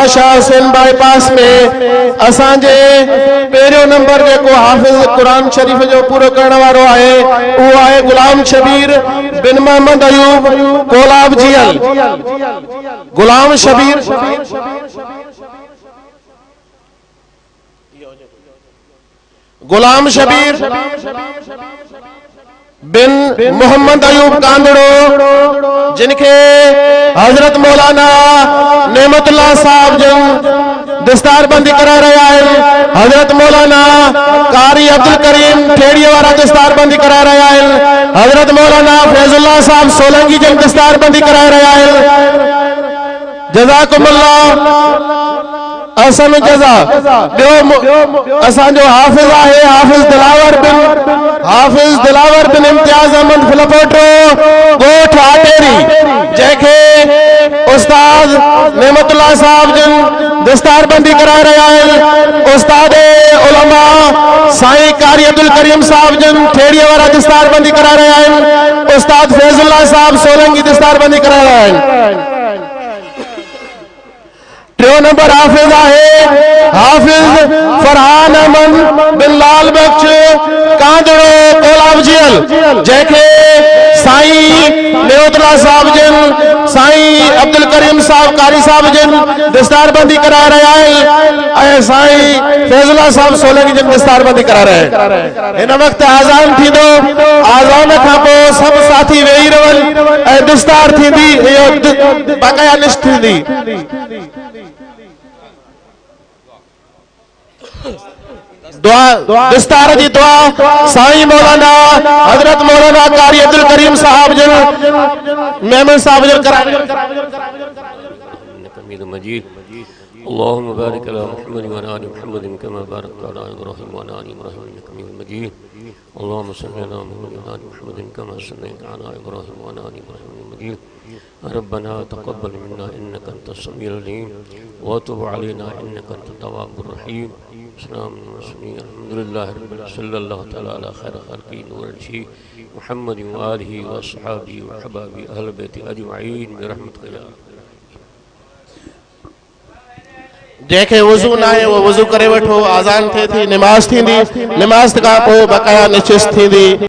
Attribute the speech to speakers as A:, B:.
A: वाक़िया Shah Hussain bypass में असांजे पहिरियों नंबर जेको हाफ़िज़ कुरान शरीफ जो पूरो करण वारो आहे वो आहे गुलाम शबीर बिन मोहम्मद अयूब कोलाब जियल। गुलाम शबीर बिन मोहम्मद अयूब कांदड़ो जिनके हजरत मौलाना नेमतुल्लाह साहब जन दस्तारबंदी करा रहा है। हजरत मौलाना कारी अब्दुल करीम ठेड़िया वाला दस्तारबंदी करा रहा है। हजरत मौलाना फैजुल्लाह साहब सोलंकी जन दस्तारबंदी करा रहा है। जज़ाकुमुल्लाह असन जज़ा। असांजो हाफ़िज़ आहे हाफ़िज़ दिलावर बिन इम्तियाज़ अहमद फिलपोटो गोठ आटेरी जैके उस्ताद नेमतुल्लाह साहब जन दस्तारबंदी करा रहा है। उस्ताद उलमा साईं कारी अब्दुल करीम साहब जन ठेड़िया वाला दस्तारबंदी करा रहा है। उस्ताद फैजुल्लाह साहब सोलंकी दस्तारबंदी करा रहा है। ट्रो नंबर हाफिज आहे हाफिज फरहान अहमद बिन लाल बख्श कांदड़ो कोलाब जियल जैके साईं नेमतुल्लाह साहब जन साईं अब्दुल करीम साहब कारी साहब जन दस्तारबंदी करा रहा है। साईं फैजुल्लाह साहब सोलंकी जन दस्तारबंदी करा रहा है। इन वक्त आज़ान थींदो। आज़ान खां पोइ सब साथी वेही रहन ऐं दस्तार थींदी बाक़ाया लिस्ट थींदी। दस्तार की दुआ साईं मौलाना हजरत मौलाना कारी अब्दुल करीम साहब जन मेमन साहब जन करा
B: अल्लाहुम्मा बारिक अला मुहम्मद व अला आलि मुहम्मद कमा बारकता अला इब्राहीम व अला आलि इब्राहीम इन्नका हमीदुम मजीद। अल्लाहुम्मा सल्लि अला मुहम्मद व अला आलि मुहम्मद कमा सल्लैता अला इब्राहीम व अला आलि इब्राहीम इन्नका हमीदुम मजीद। रब्बना तक़ब्बल मिन्ना इन्नका अंतस समीउल अलीम व तुब अलैना इन्नका अंतत तव्वाबुर रहीम। अस्सलामु अलैकुम अल्हम्दुलिल्लाहि रब्बिल सल्लल्लाहु तआला अला खैर खल्क़ी नूरुल जी मुहम्मद व आलिहि व अस्हाबिहि व अहबाबि अहल बैति अजमईन बिरहमतिका या
A: जैके वजू ना है वो वजू करे वठो। आज़ान थे थी नमाज थी नमाज का पोइ बकाया निश्चित थी।